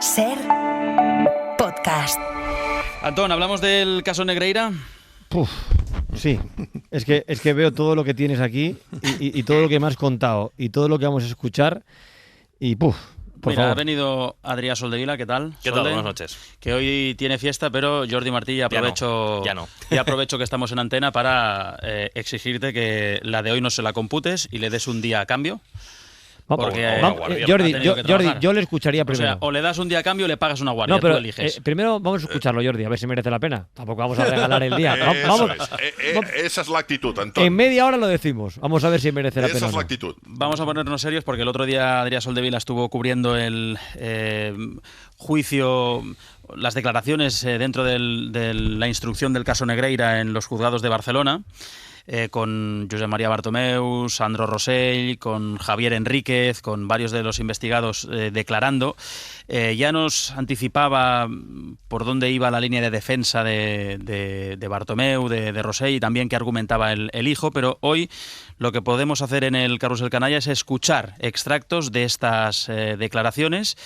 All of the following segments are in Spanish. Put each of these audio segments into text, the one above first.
SER Podcast. Antón, ¿hablamos del caso Negreira? Sí, es que veo todo lo que tienes aquí y todo lo que me has contado y todo lo que vamos a escuchar y por Mira, favor. ha venido Adrià Soldevila, ¿qué tal? ¿Qué tal? Buenas noches. Que hoy tiene fiesta, pero Jordi Martí, aprovecho que estamos en antena para exigirte que la de hoy no se la computes y le des un día a cambio. Porque Jordi, yo le escucharía primero. O sea, o le das un día a cambio o le pagas una guardia, No, pero tú eliges. primero vamos a escucharlo, Jordi, a ver si merece la pena. Tampoco vamos a regalar el día. Esa es la actitud, Antón. En media hora lo decimos. Vamos a ver si merece la pena. Esa es o la no. actitud. Vamos a ponernos serios porque el otro día Adrià Soldevila estuvo cubriendo el juicio, las declaraciones dentro de la instrucción del caso Negreira en los juzgados de Barcelona. Con Josep María Bartomeu, Sandro Rosell, con Javier Enríquez, con varios de los investigados declarando. Ya nos anticipaba por dónde iba la línea de defensa de Bartomeu, de Rosell, y también qué argumentaba el hijo, pero hoy lo que podemos hacer en el Carrusel Canalla es escuchar extractos de estas declaraciones,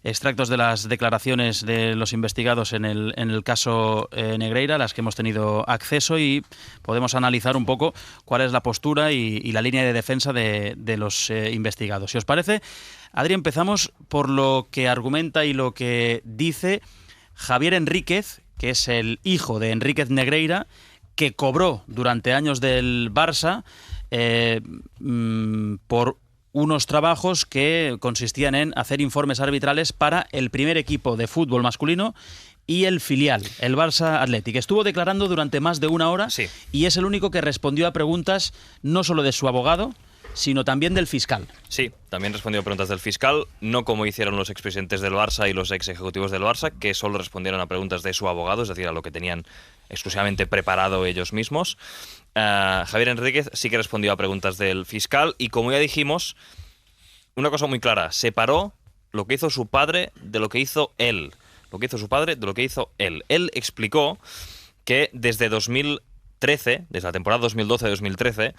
extractos de las declaraciones de los investigados en el caso Negreira, las que hemos tenido acceso, y podemos analizar un poco cuál es la postura y la línea de defensa de los investigados. Si os parece, Adri, empezamos por lo que argumenta y lo que dice Javier Enríquez, que es el hijo de Enríquez Negreira, que cobró durante años del Barça por unos trabajos que consistían en hacer informes arbitrales para el primer equipo de fútbol masculino y el filial, el Barça Athletic. Estuvo declarando durante más de una hora, sí, y es el único que respondió a preguntas no solo de su abogado, sino también del fiscal. Sí, también respondió a preguntas del fiscal, no como hicieron los expresidentes del Barça y los ex ejecutivos del Barça, que solo respondieron a preguntas de su abogado, es decir, a lo que tenían exclusivamente preparado ellos mismos. Javier Enríquez sí que respondió a preguntas del fiscal y, como ya dijimos, una cosa muy clara: separó lo que hizo su padre de lo que hizo él. Lo que hizo su padre de lo que hizo él. Él explicó que desde 2013, desde la temporada 2012-2013,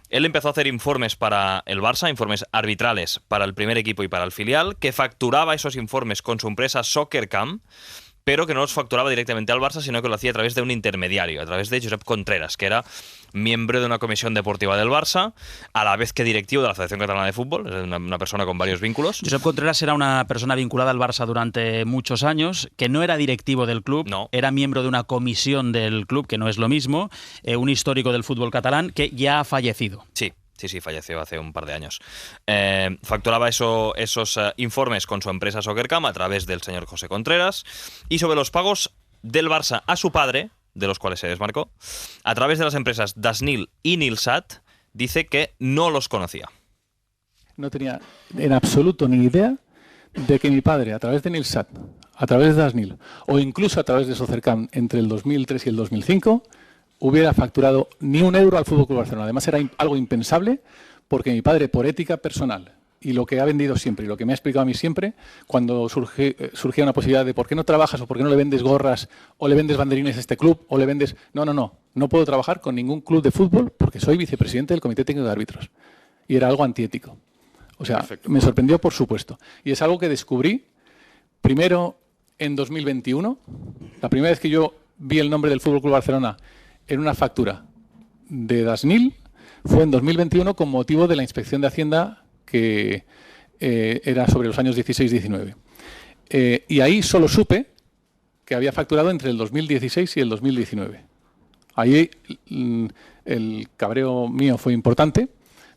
él empezó a hacer informes para el Barça, informes arbitrales para el primer equipo y para el filial, que facturaba esos informes con su empresa Soccercam, pero que no los facturaba directamente al Barça, sino que lo hacía a través de un intermediario, a través de Josep Contreras, que era miembro de una comisión deportiva del Barça, a la vez que directivo de la Federación Catalana de Fútbol, es una persona con varios vínculos. Josep Contreras era una persona vinculada al Barça durante muchos años, que no era directivo del club, no, era miembro de una comisión del club, que no es lo mismo, un histórico del fútbol catalán que ya ha fallecido. Sí, falleció hace un par de años. Facturaba esos informes con su empresa Soccercam a través del señor José Contreras, y sobre los pagos del Barça a su padre, de los cuales se desmarcó, a través de las empresas Dasnil y Nilsat, dice que no los conocía. No tenía en absoluto ni idea de que mi padre, a través de Nilsat, a través de Dasnil o incluso a través de Soccercam entre el 2003 y el 2005, hubiera facturado ni un euro al Fútbol Club Barcelona. Además, era algo impensable, porque mi padre, por ética personal y lo que ha vendido siempre y lo que me ha explicado a mí siempre, cuando surgía una posibilidad de por qué no trabajas o por qué no le vendes gorras o le vendes banderines a este club o le vendes... No puedo trabajar con ningún club de fútbol porque soy vicepresidente del Comité Técnico de Árbitros. Y era algo antiético. O sea, perfecto. Me sorprendió, por supuesto. Y es algo que descubrí primero en 2021. La primera vez que yo vi el nombre del Fútbol Club Barcelona en una factura de Dasnil fue en 2021 con motivo de la inspección de Hacienda que era sobre los años 16-19. Y ahí solo supe que había facturado entre el 2016 y el 2019. Ahí el cabreo mío fue importante,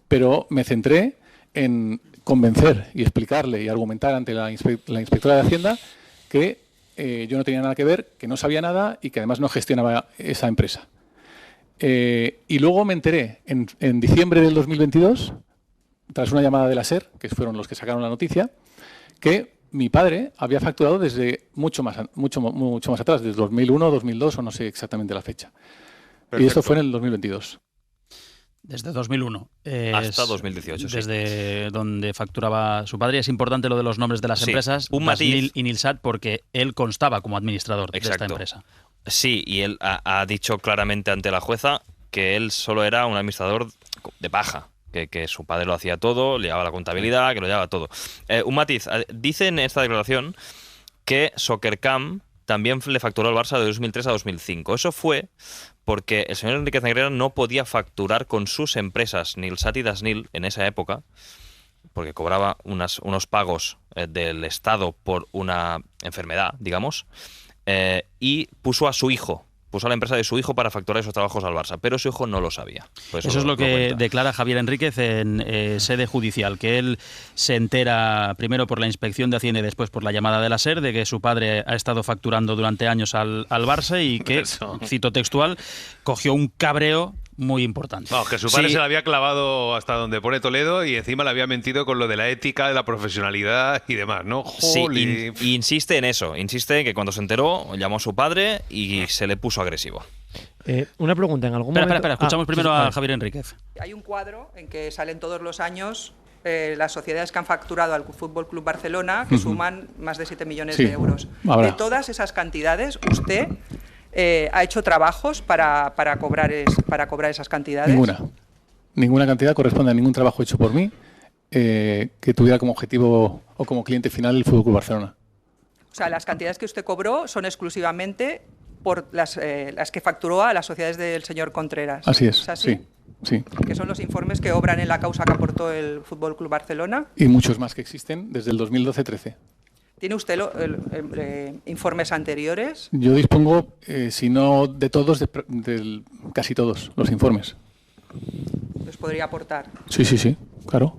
pero me centré en convencer y explicarle y argumentar ante la inspectora de Hacienda que yo no tenía nada que ver, que no sabía nada y que además no gestionaba esa empresa. Y luego me enteré en diciembre del 2022, tras una llamada de la SER, que fueron los que sacaron la noticia, que mi padre había facturado desde mucho más atrás, desde 2001, 2002 o no sé exactamente la fecha. Perfecto. Y esto fue en el 2022. Desde 2001. Hasta 2018, desde donde facturaba su padre. Es importante lo de los nombres de las empresas, Dasnil y Nilsat, porque él constaba como administrador de esta empresa. Sí, y él ha dicho claramente ante la jueza que él solo era un administrador de paja, que su padre lo hacía todo, le llevaba la contabilidad, que lo llevaba todo. Un matiz, dice en esta declaración que Soccercam también le facturó al Barça de 2003 a 2005. Eso fue porque el señor Enríquez Negreira no podía facturar con sus empresas Nilsat y Dasnil en esa época, porque cobraba unos pagos del Estado por una enfermedad, digamos, y puso a la empresa de su hijo para facturar esos trabajos al Barça, pero su hijo no lo sabía. Eso es lo que declara Javier Enríquez en sede judicial, que él se entera primero por la inspección de Hacienda y después por la llamada de la SER de que su padre ha estado facturando durante años al Barça y que, cito textual, cogió un cabreo muy importante. Vamos, que su padre se la había clavado hasta donde pone Toledo y encima le había mentido con lo de la ética, de la profesionalidad y demás, ¿no? Sí, y insiste en eso. Insiste en que cuando se enteró llamó a su padre y se le puso agresivo. Una pregunta, en algún momento... Espera, escuchamos primero a Javier Enríquez. Hay un cuadro en que salen todos los años las sociedades que han facturado al Fútbol Club Barcelona, que suman más de 7 millones de euros. De todas esas cantidades, usted... ¿ha hecho trabajos para cobrar esas cantidades? Ninguna cantidad corresponde a ningún trabajo hecho por mí que tuviera como objetivo o como cliente final el Fútbol Club Barcelona. O sea, las cantidades que usted cobró son exclusivamente por las que facturó a las sociedades del señor Contreras. Así es, ¿Es así? Sí. Que son los informes que obran en la causa que aportó el Fútbol Club Barcelona. Y muchos más que existen desde el 2012-13. ¿Tiene usted informes anteriores? Yo dispongo, si no de todos, de casi todos los informes. ¿Los podría aportar? Sí, claro.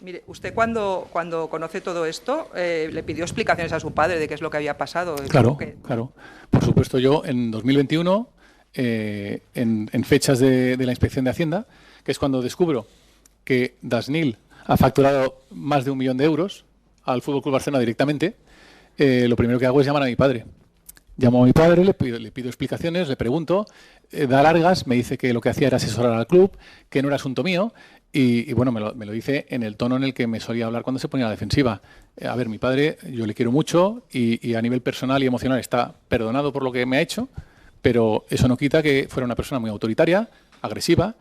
Mire, usted cuando conoce todo esto, le pidió explicaciones a su padre de qué es lo que había pasado. Claro. Por supuesto, yo en 2021, en fechas de la Inspección de Hacienda, que es cuando descubro que Dasnil ha facturado más de 1 millón de euros al Fútbol Club Barcelona directamente, lo primero que hago es llamar a mi padre. Llamo a mi padre, le pido explicaciones, le pregunto, da largas, me dice que lo que hacía era asesorar al club, que no era asunto mío, y bueno, me lo dice en el tono en el que me solía hablar cuando se ponía a la defensiva. A ver, mi padre, yo le quiero mucho y a nivel personal y emocional está perdonado por lo que me ha hecho, pero eso no quita que fuera una persona muy autoritaria, agresiva,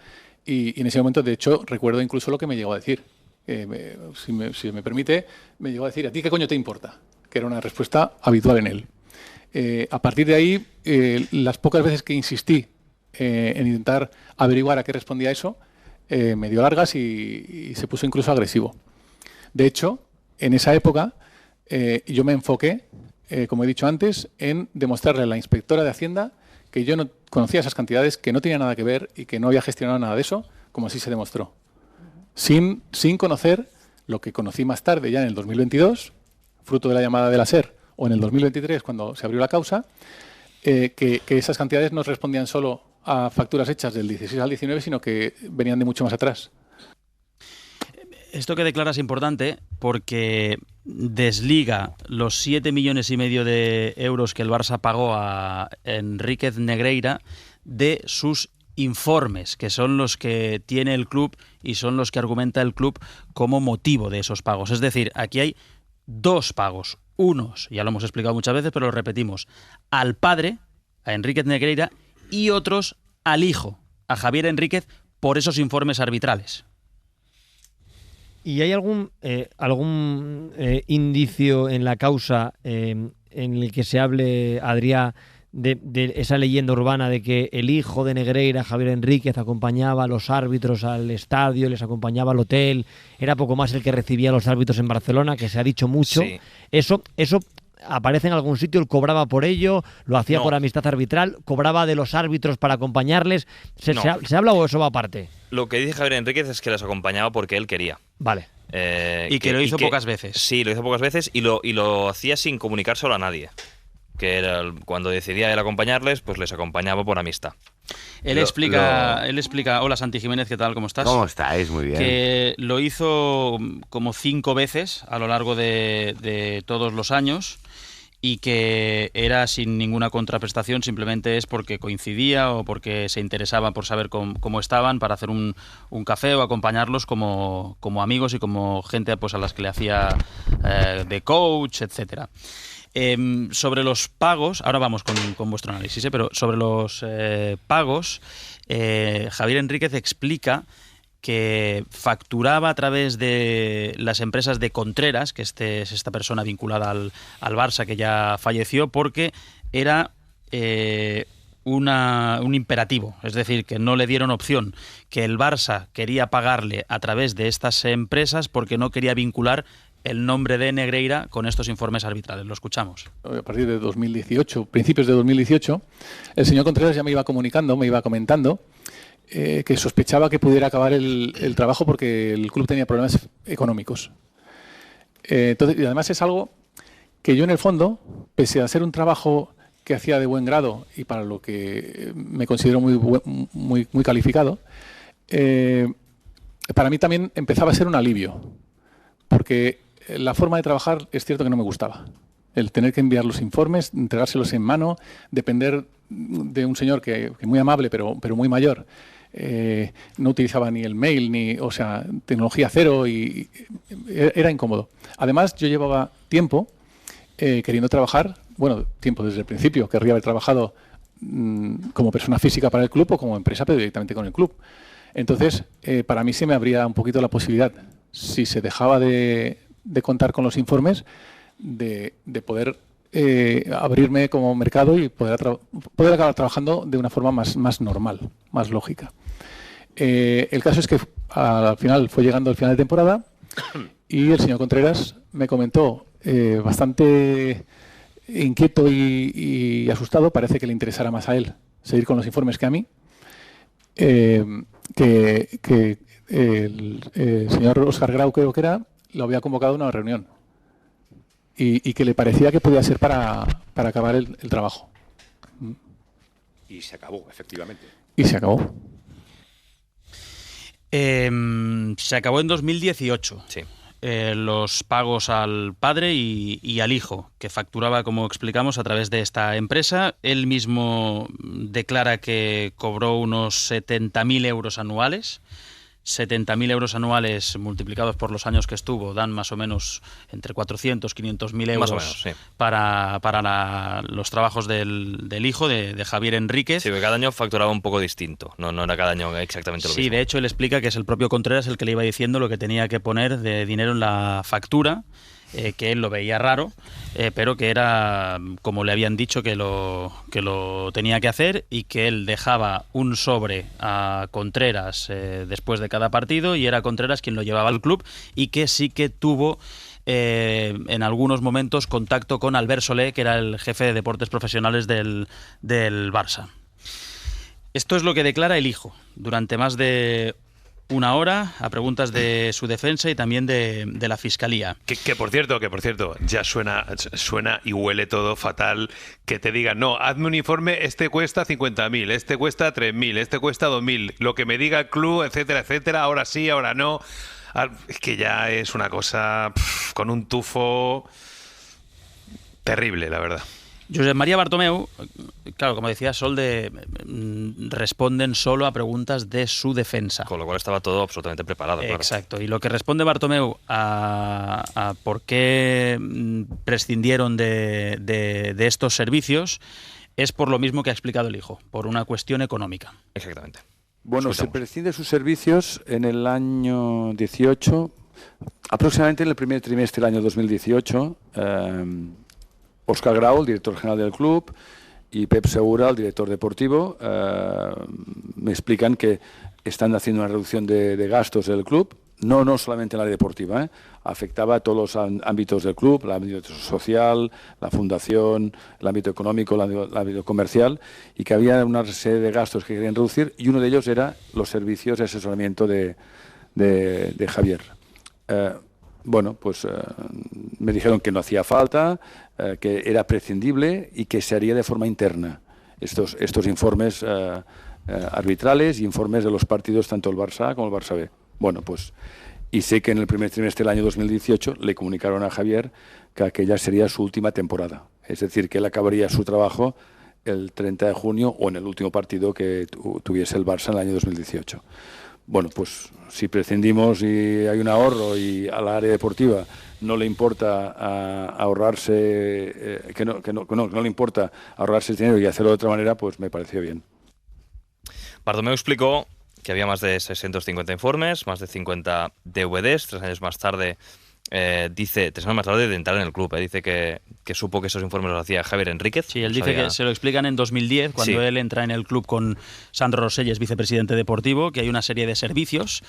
y en ese momento, de hecho, recuerdo incluso lo que me llegó a decir. Si me permite, me llegó a decir, ¿a ti qué coño te importa? Que era una respuesta habitual en él. A partir de ahí, las pocas veces que insistí en intentar averiguar a qué respondía eso, me dio largas y se puso incluso agresivo. De hecho, en esa época, yo me enfoqué, como he dicho antes, en demostrarle a la inspectora de Hacienda que yo no conocía esas cantidades, que no tenía nada que ver y que no había gestionado nada de eso, como así se demostró. Sin conocer lo que conocí más tarde, ya en el 2022, fruto de la llamada de la SER, o en el 2023, cuando se abrió la causa, que esas cantidades no respondían solo a facturas hechas del 16 al 19, sino que venían de mucho más atrás. Esto que declara es importante porque desliga los 7,5 millones de euros que el Barça pagó a Enríquez Negreira de sus informes, que son los que tiene el club y son los que argumenta el club como motivo de esos pagos. Es decir, aquí hay 2 pagos. Unos, ya lo hemos explicado muchas veces, pero lo repetimos, al padre, a Enríquez Negreira, y otros al hijo, a Javier Enríquez, por esos informes arbitrales. ¿Y hay algún indicio en la causa en el que se hable, Adrià, de esa leyenda urbana de que el hijo de Negreira, Javier Enríquez, acompañaba a los árbitros al estadio, les acompañaba al hotel, era poco más el que recibía a los árbitros en Barcelona, que se ha dicho mucho? Sí. Eso aparece en algún sitio, él cobraba por ello, lo hacía por amistad arbitral, cobraba de los árbitros para acompañarles. ¿Se habla o eso va aparte? Lo que dice Javier Enríquez es que les acompañaba porque él quería. Vale. Y que lo hizo pocas veces. Sí, lo hizo pocas veces y lo hacía sin comunicárselo a nadie. Que era cuando decidía él acompañarles, pues les acompañaba por amistad. Él explica, hola Santi Jiménez, ¿qué tal? ¿Cómo estás? ¿Cómo estáis? Muy bien. Que lo hizo como 5 veces a lo largo de todos los años y que era sin ninguna contraprestación, simplemente es porque coincidía o porque se interesaba por saber cómo estaban para hacer un café o acompañarlos como amigos y como gente pues a las que le hacía de coach, etcétera. Sobre los pagos, ahora vamos con vuestro análisis, pero sobre los pagos, Javier Enríquez explica que facturaba a través de las empresas de Contreras, que es esta persona vinculada al Barça que ya falleció, porque era un imperativo, es decir, que no le dieron opción, que el Barça quería pagarle a través de estas empresas porque no quería vincular el nombre de Negreira con estos informes arbitrales. Lo escuchamos. A partir de 2018, principios de 2018, el señor Contreras ya me iba comentando que sospechaba que pudiera acabar el trabajo porque el club tenía problemas económicos. Entonces, y además es algo que yo en el fondo, pese a ser un trabajo que hacía de buen grado y para lo que me considero muy calificado, para mí también empezaba a ser un alivio, porque la forma de trabajar es cierto que no me gustaba. El tener que enviar los informes, entregárselos en mano, depender de un señor que muy amable pero muy mayor, no utilizaba ni el mail, tecnología cero, y era incómodo. Además, yo llevaba tiempo queriendo trabajar, tiempo desde el principio, querría haber trabajado como persona física para el club o como empresa, pero directamente con el club. Entonces, para mí se me abría un poquito la posibilidad, si se dejaba de contar con los informes, de poder abrirme como mercado y poder acabar trabajando de una forma más normal, más lógica. El caso es que al final fue llegando el final de temporada y el señor Contreras me comentó, bastante inquieto y asustado, parece que le interesara más a él seguir con los informes que a mí, que el señor Óscar Grau, creo que era, lo había convocado a una reunión y que le parecía que podía ser para acabar el trabajo. Y se acabó, efectivamente. Y se acabó. Se acabó en 2018. Sí. Los pagos al padre y al hijo, que facturaba, como explicamos, a través de esta empresa. Él mismo declara que cobró unos 70.000 euros anuales. 70.000 euros anuales multiplicados por los años que estuvo dan más o menos entre 400 y 500.000 euros, más o menos, sí, para los trabajos del hijo, de Javier Enríquez. Sí, porque cada año facturaba un poco distinto, no era cada año exactamente lo mismo. Sí, de hecho él explica que es el propio Contreras el que le iba diciendo lo que tenía que poner de dinero en la factura, que él lo veía raro, pero que era como le habían dicho que lo tenía que hacer, y que él dejaba un sobre a Contreras después de cada partido, y era Contreras quien lo llevaba al club, y que sí que tuvo en algunos momentos contacto con Albert Solé, que era el jefe de deportes profesionales del Barça. Esto es lo que declara el hijo durante más de una hora a preguntas de su defensa y también de la Fiscalía. Que por cierto, ya suena y huele todo fatal que te digan, no, hazme un informe, este cuesta 50.000, este cuesta 3.000, este cuesta 2.000, lo que me diga el club, etcétera, etcétera, ahora sí, ahora no. Es que ya es una cosa con un tufo terrible, la verdad. Josep María Bartomeu, claro, como decía Solde, responden solo a preguntas de su defensa. Con lo cual estaba todo absolutamente preparado. Exacto. Claro. Y lo que responde Bartomeu a por qué prescindieron de estos servicios es por lo mismo que ha explicado el hijo, por una cuestión económica. Exactamente. Bueno, se prescinde de sus servicios en el año 18, aproximadamente en el primer trimestre del año 2018. Óscar Grau, el director general del club, y Pep Segura, el director deportivo, me explican que están haciendo una reducción de gastos del club, no solamente en la área deportiva, afectaba a todos los ámbitos del club, el ámbito social, la fundación, el ámbito económico, el ámbito comercial, y que había una serie de gastos que querían reducir, y uno de ellos era los servicios de asesoramiento de Javier. Me dijeron que no hacía falta, que era prescindible y que se haría de forma interna estos informes arbitrales y informes de los partidos, tanto el Barça A como el Barça B. Y sé que en el primer trimestre del año 2018 le comunicaron a Javier que aquella sería su última temporada. Es decir, que él acabaría su trabajo el 30 de junio o en el último partido que tuviese el Barça en el año 2018. Si prescindimos y hay un ahorro y a la área deportiva no le importa ahorrarse, no le importa ahorrarse el dinero y hacerlo de otra manera, pues me pareció bien. Bartomeu explicó que había más de 650 informes, más de 50 DVDs. 3 años más tarde, dice, 3 años más tarde de entrar en el club, dice que supo que esos informes los hacía Javier Enríquez. Sí, él dice que se lo explican en 2010, cuando él entra en el club con Sandro Rosell, vicepresidente deportivo, que hay una serie de servicios.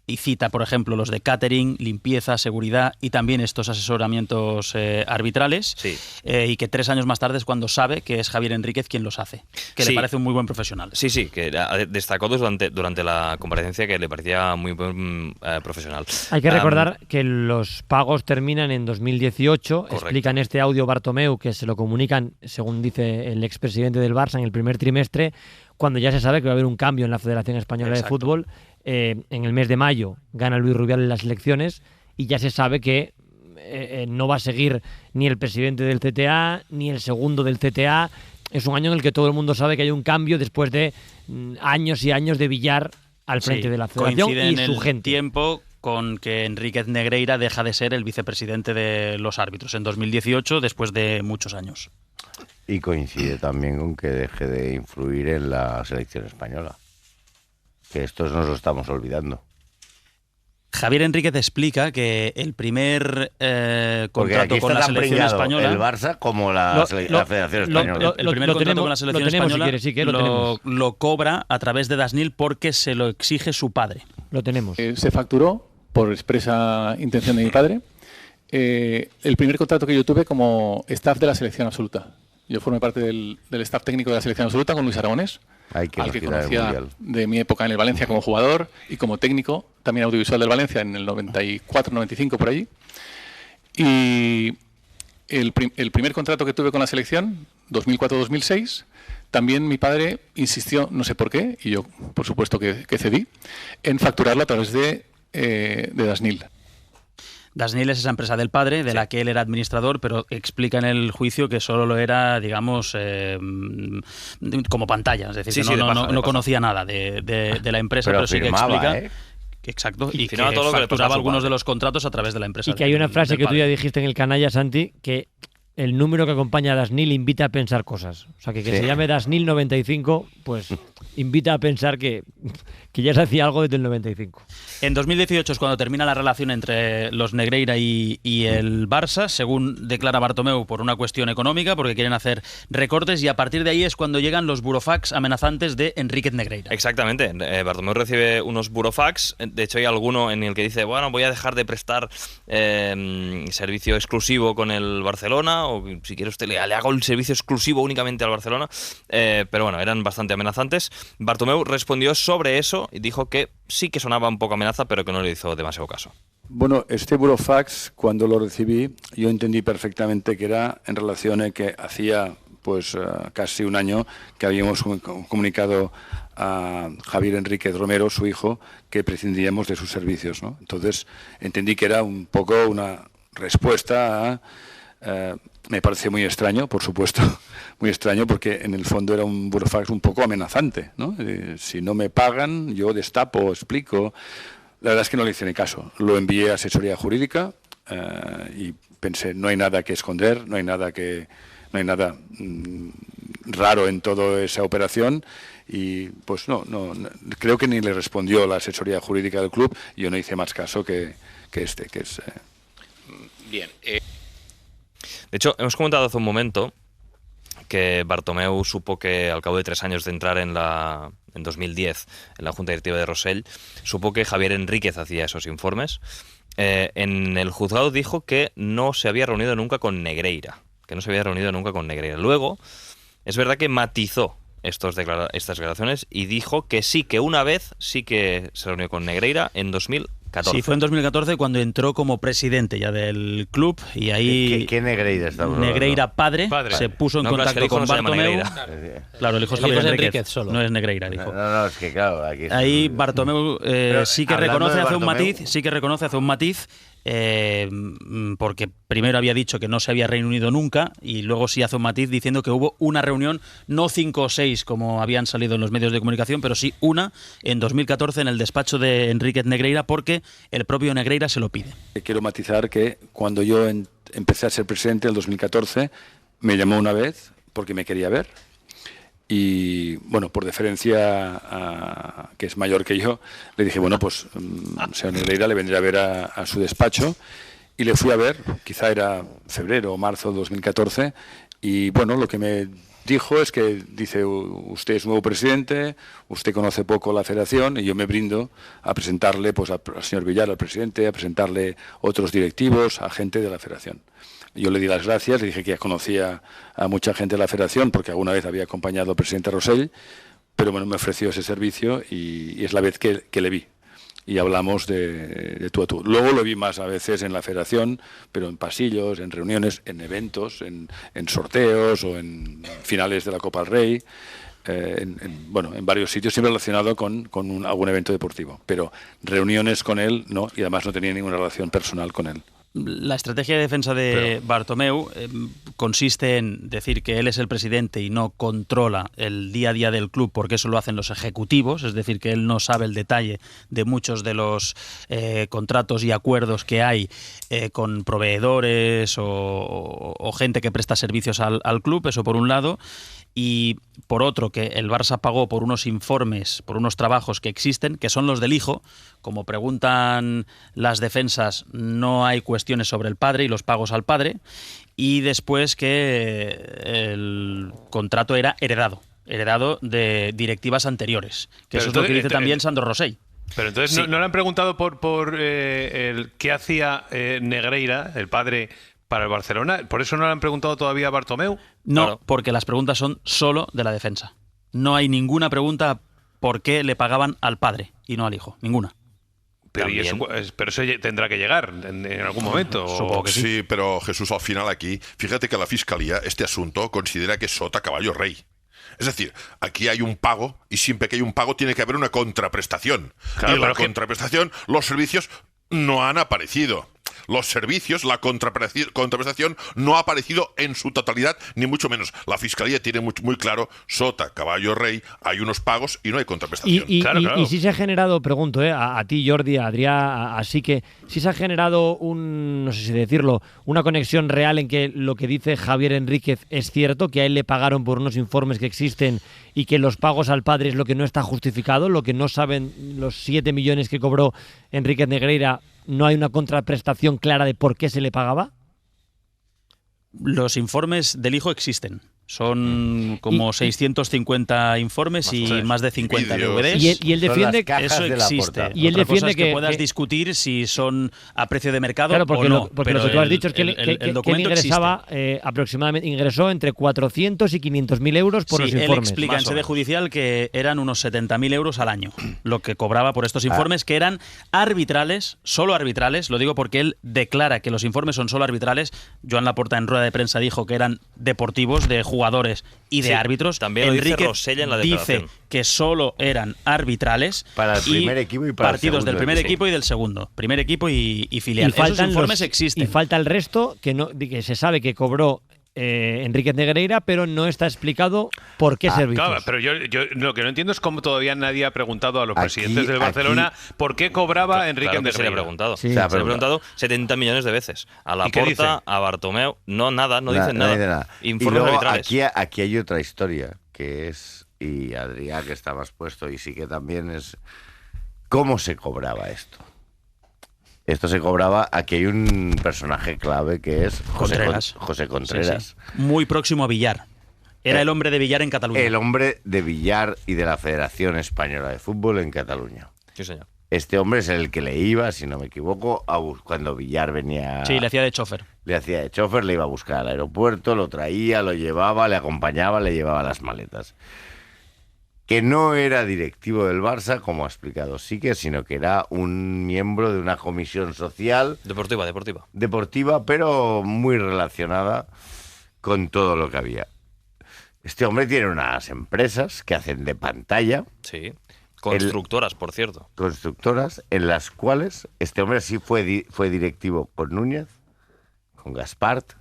Y cita, por ejemplo, los de catering, limpieza, seguridad y también estos asesoramientos arbitrales. Sí. Y que 3 años más tarde es cuando sabe que es Javier Enríquez quien los hace. Que le parece un muy buen profesional. Sí, que destacó durante la comparecencia que le parecía muy buen profesional. Hay que recordar que los pagos terminan en 2018. Correcto. Explica en este audio Bartomeu que se lo comunican, según dice el expresidente del Barça, en el primer trimestre, cuando ya se sabe que va a haber un cambio en la Federación Española de Fútbol. En el mes de mayo gana Luis Rubiales las elecciones y ya se sabe que no va a seguir ni el presidente del CTA ni el segundo del CTA. Es un año en el que todo el mundo sabe que hay un cambio después de años y años de Villar al frente de la Federación coincide y en su el gente. Tiempo con que Enríquez Negreira deja de ser el vicepresidente de los árbitros en 2018, después de muchos años. Y coincide también con que deje de influir en la selección española. Que esto nos lo estamos olvidando. Javier Enríquez explica que el primer contrato con la selección española, el Barça como la Federación Española. El primer contrato con la selección española lo cobra a través de Dasnil porque se lo exige su padre. Lo tenemos. Se facturó por expresa intención de mi padre el primer contrato que yo tuve como staff de la selección absoluta. Yo formé parte del staff técnico de la selección absoluta con Luis Aragonés, al que conocía de mi época en el Valencia como jugador y como técnico, también audiovisual del Valencia en el 94-95 por allí. Y el primer contrato que tuve con la selección, 2004-2006, también mi padre insistió, no sé por qué, y yo por supuesto que cedí, en facturarlo a través de Dasnil. Dasnil es esa empresa del padre, de la que él era administrador, pero explica en el juicio que solo lo era, digamos, como pantalla. Es decir, que no conocía nada de la empresa, pero sí firmaba, que explica... Exacto, y que todo lo que facturaba algunos de los contratos a través de la empresa. Y que hay una frase que tú ya dijiste en el canalla, Santi, que el número que acompaña a Dasnil invita a pensar cosas. O sea, que se llame Dasnil 95, pues invita a pensar que ya se hacía algo desde el 95. En 2018 es cuando termina la relación entre los Negreira y el Barça, según declara Bartomeu, por una cuestión económica, porque quieren hacer recortes, y a partir de ahí es cuando llegan los burofax amenazantes de Enríquez Negreira. Exactamente. Bartomeu recibe unos burofax. De hecho, hay alguno en el que dice, bueno, voy a dejar de prestar servicio exclusivo con el Barcelona, o si quiere usted le hago el servicio exclusivo únicamente al Barcelona. Pero bueno, eran bastante amenazantes. Bartomeu respondió sobre eso y dijo que sí que sonaba un poco amenaza, pero que no le hizo demasiado caso. Bueno, este burofax, cuando lo recibí, yo entendí perfectamente que era en relación a que hacía pues casi un año que habíamos comunicado a Javier Enríquez Romero, su hijo, que prescindíamos de sus servicios, ¿no? Entonces entendí que era un poco una respuesta a... me parece muy extraño, por supuesto, muy extraño, porque en el fondo era un burofax un poco amenazante, ¿no? Si no me pagan, yo destapo, explico. La verdad es que no le hice ni caso. Lo envié a asesoría jurídica y pensé, no hay nada que esconder, no hay nada raro en toda esa operación, y pues no, creo que ni le respondió la asesoría jurídica del club. Yo no hice más caso que es... Bien. De hecho, hemos comentado hace un momento que Bartomeu supo que al cabo de 3 años de entrar en 2010 en la Junta Directiva de Rosell, supo que Javier Enríquez hacía esos informes. En el juzgado dijo que no se había reunido nunca con Negreira. Luego, es verdad que matizó estas declaraciones y dijo que sí, que una vez sí que se reunió con Negreira en 2014. Sí, fue en 2014 cuando entró como presidente ya del club, y ahí... ¿Qué Negreira estaba? Negreira padre se puso en contacto con Bartomeu. Claro, el hijo es Javier Enríquez solo. No es Negreira, el hijo. No, es que claro, aquí... Ahí Bartomeu sí que reconoce, hace un matiz, porque primero había dicho que no se había reunido nunca, y luego sí hace un matiz diciendo que hubo una reunión, no 5 o 6 como habían salido en los medios de comunicación, pero sí una en 2014 en el despacho de Enríquez Negreira, porque el propio Negreira se lo pide. Quiero matizar que cuando yo empecé a ser presidente en el 2014, me llamó una vez porque me quería ver, Y bueno, por deferencia que es mayor que yo, le dije, bueno, pues señor Negreira, le vendré a ver a su despacho. Y le fui a ver, quizá era febrero o marzo de 2014, y bueno, lo que me dijo es que, dice, usted es nuevo presidente, usted conoce poco la federación, y yo me brindo a presentarle pues al señor Villar, al presidente, a presentarle otros directivos, a gente de la federación. Yo le di las gracias, le dije que ya conocía a mucha gente de la federación, porque alguna vez había acompañado al presidente Rosell, pero bueno, me ofreció ese servicio y es la vez que le vi. Y hablamos de tú a tú. Luego lo vi más a veces en la federación, pero en pasillos, en reuniones, en eventos, en sorteos o en finales de la Copa del Rey, en varios sitios, siempre relacionado con algún evento deportivo. Pero reuniones con él no, y además no tenía ninguna relación personal con él. La estrategia de defensa de Bartomeu consiste en decir que él es el presidente y no controla el día a día del club, porque eso lo hacen los ejecutivos, es decir, que él no sabe el detalle de muchos de los contratos y acuerdos que hay con proveedores o gente que presta servicios al club, eso por un lado. Y por otro, que el Barça pagó por unos informes, por unos trabajos que existen, que son los del hijo. Como preguntan las defensas, no hay cuestiones sobre el padre y los pagos al padre. Y después que el contrato era heredado de directivas anteriores, que eso es lo que dice también Sandro Rosell. Pero entonces sí. ¿No le han preguntado por qué hacía Negreira, el padre, para el Barcelona? ¿Por eso no le han preguntado todavía a Bartomeu? No, claro, porque las preguntas son solo de la defensa. No hay ninguna pregunta por qué le pagaban al padre y no al hijo. Ninguna. Pero eso tendrá que llegar en algún momento. Supongo que sí. Sí, pero Jesús, al final aquí, fíjate que la Fiscalía, este asunto, considera que es sota caballo rey. Es decir, aquí hay un pago y siempre que hay un pago tiene que haber una contraprestación. Claro, y la contraprestación, los servicios no han aparecido. Los servicios, la contraprestación no ha aparecido en su totalidad, ni mucho menos. La Fiscalía tiene muy claro, sota, caballo, rey, hay unos pagos y no hay contraprestación. Y si se ha generado, pregunto, a ti, Jordi, a Adrià, así que si se ha generado no sé si decirlo, una conexión real en que lo que dice Javier Enríquez es cierto, que a él le pagaron por unos informes que existen y que los pagos al padre es lo que no está justificado, lo que no saben los 7 millones que cobró Enríquez Negreira. ¿No hay una contraprestación clara de por qué se le pagaba? Los informes del hijo existen. Son como 650 informes y más de 50 DVDs. Y él defiende que eso existe. Y él defiende que puedas discutir si son a precio de mercado porque o no. Porque lo que tú has dicho es que él ingresaba aproximadamente, ingresó entre 400 y 500.000 euros por los informes. Él explica en sede judicial que eran unos 70.000 euros al año lo que cobraba por estos informes, que eran arbitrales, solo arbitrales. Lo digo porque él declara que los informes son solo arbitrales. Joan Laporta en rueda de prensa dijo que eran deportivos, de jugadores y de árbitros. También lo dice Rosell en la declaración. Dice que solo eran arbitrales para el primer equipo y para partidos el segundo, del primer equipo y del segundo. Primer equipo y filial. Esos informes existen. Y falta el resto, que se sabe que cobró Enríquez Negreira, pero no está explicado por qué servicios. Claro, pero yo lo que no entiendo es cómo todavía nadie ha preguntado a los presidentes del Barcelona por qué cobraba Enríquez Negreira. Se le ha preguntado. Se le ha preguntado 70 millones de veces. A Laporta, a Bartomeu, no dicen nada. Informes arbitrales. Aquí hay otra historia, que es, y Adrià, que está más puesto, y sí que también es, ¿cómo se cobraba esto? Esto se cobraba, aquí hay un personaje clave que es José Contreras. Sí. Muy próximo a Villar. Era el hombre de Villar en Cataluña. El hombre de Villar y de la Federación Española de Fútbol en Cataluña. Sí, señor. Este hombre es el que le iba, si no me equivoco, cuando Villar venía... Sí, le hacía de chofer. Le iba a buscar al aeropuerto, lo traía, lo llevaba, le acompañaba, le llevaba las maletas. Que no era directivo del Barça, como ha explicado Sique, sino que era un miembro de una comisión social... Deportiva, pero muy relacionada con todo lo que había. Este hombre tiene unas empresas que hacen de pantalla. Sí, constructoras, por cierto. Constructoras, en las cuales este hombre sí fue directivo con Núñez, con Gaspart,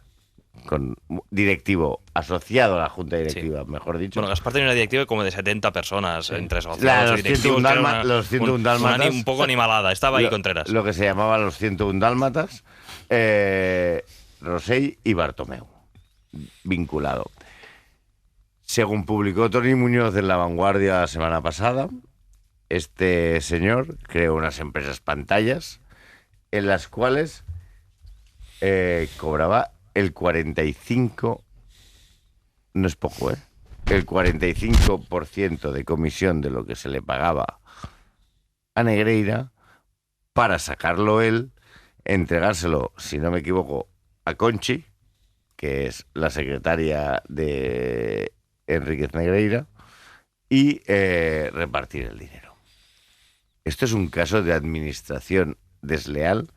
con directivo asociado a la junta directiva, mejor dicho. Bueno, Gaspar tenía una directiva como de 70 personas, entre asociados y directivos. Los 101 dálmatas. Un poco animalada, estaba ahí Contreras. Lo que se llamaba los 101 dálmatas, Rosell y Bartomeu, vinculado. Según publicó Tony Muñoz en La Vanguardia la semana pasada, este señor creó unas empresas pantallas en las cuales cobraba el 45%, no es poco, el 45% de comisión de lo que se le pagaba a Negreira para sacarlo él, entregárselo, si no me equivoco, a Conchi, que es la secretaria de Enríquez Negreira, y repartir el dinero. Esto es un caso de administración desleal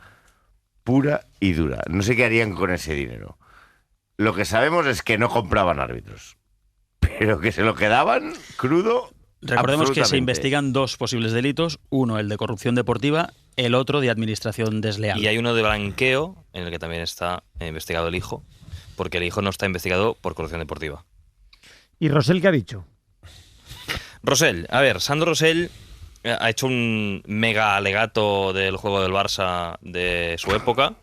pura y dura. No sé qué harían con ese dinero. Lo que sabemos es que no compraban árbitros, pero que se lo quedaban crudo. Recordemos que se investigan 2 posibles delitos, uno el de corrupción deportiva, el otro de administración desleal. Y hay uno de blanqueo, en el que también está investigado el hijo, porque el hijo no está investigado por corrupción deportiva. ¿Y Rosell qué ha dicho? Rosell, a ver, Sandro Rosell ha hecho un mega alegato del juego del Barça de su época.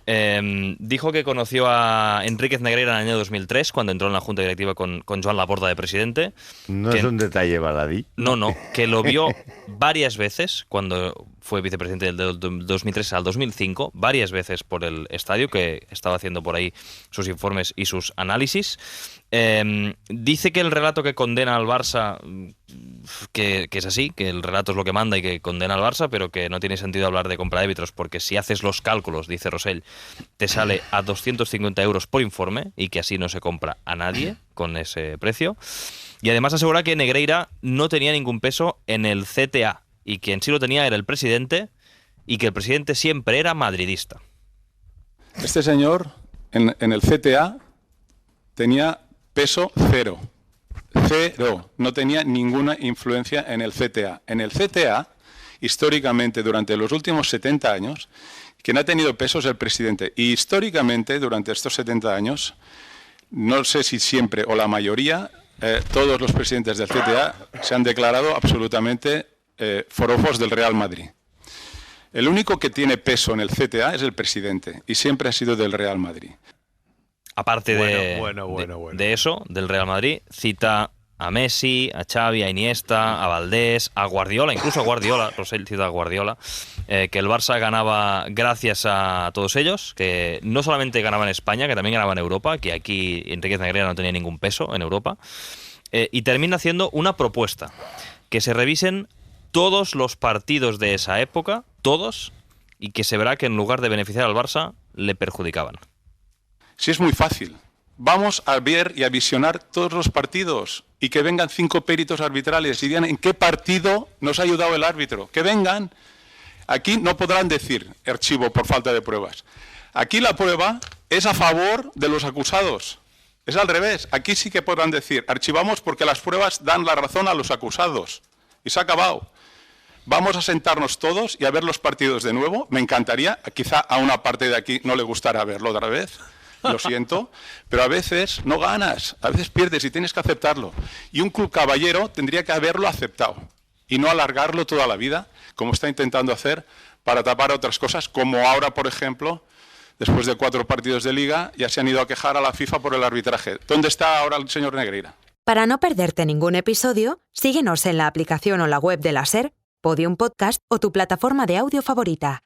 Dijo que conoció a Enríquez Negreira en el año 2003, cuando entró en la junta directiva con Joan Laporta de presidente. No es un detalle baladí. No, que lo vio varias veces cuando fue vicepresidente del 2003 al 2005, varias veces por el estadio, que estaba haciendo por ahí sus informes y sus análisis. Dice que el relato que condena al Barça, que es así, que el relato es lo que manda y que condena al Barça, pero que no tiene sentido hablar de compra de árbitros, porque si haces los cálculos, dice Rosell, te sale a 250 euros por informe y que así no se compra a nadie con ese precio. Y además asegura que Negreira no tenía ningún peso en el CTA y quien sí lo tenía era el presidente y que el presidente siempre era madridista. Este señor en el CTA tenía peso cero. Cero. No tenía ninguna influencia en el CTA. En el CTA, históricamente, durante los últimos 70 años, quien ha tenido peso es el presidente. Y históricamente, durante estos 70 años, no sé si siempre o la mayoría, todos los presidentes del CTA se han declarado absolutamente forofos del Real Madrid. El único que tiene peso en el CTA es el presidente y siempre ha sido del Real Madrid. Aparte de eso, del Real Madrid, cita a Messi, a Xavi, a Iniesta, a Valdés, a Guardiola, incluso a Guardiola, Rosell cita a Guardiola, que el Barça ganaba gracias a todos ellos, que no solamente ganaba en España, que también ganaba en Europa, que aquí Enríquez Negreira no tenía ningún peso en Europa, y termina haciendo una propuesta, que se revisen todos los partidos de esa época, todos, y que se verá que en lugar de beneficiar al Barça, le perjudicaban. Sí, es muy fácil. Vamos a ver y a visionar todos los partidos y que vengan 5 peritos arbitrales y digan en qué partido nos ha ayudado el árbitro. Que vengan. Aquí no podrán decir archivo por falta de pruebas. Aquí la prueba es a favor de los acusados. Es al revés. Aquí sí que podrán decir archivamos porque las pruebas dan la razón a los acusados. Y se ha acabado. Vamos a sentarnos todos y a ver los partidos de nuevo. Me encantaría. Quizá a una parte de aquí no le gustará verlo otra vez. Lo siento, pero a veces no ganas, a veces pierdes y tienes que aceptarlo. Y un club caballero tendría que haberlo aceptado y no alargarlo toda la vida, como está intentando hacer para tapar otras cosas, como ahora, por ejemplo, después de 4 partidos de Liga, ya se han ido a quejar a la FIFA por el arbitraje. ¿Dónde está ahora el señor Negreira? Para no perderte ningún episodio, síguenos en la aplicación o la web de la SER, Podium Podcast o tu plataforma de audio favorita.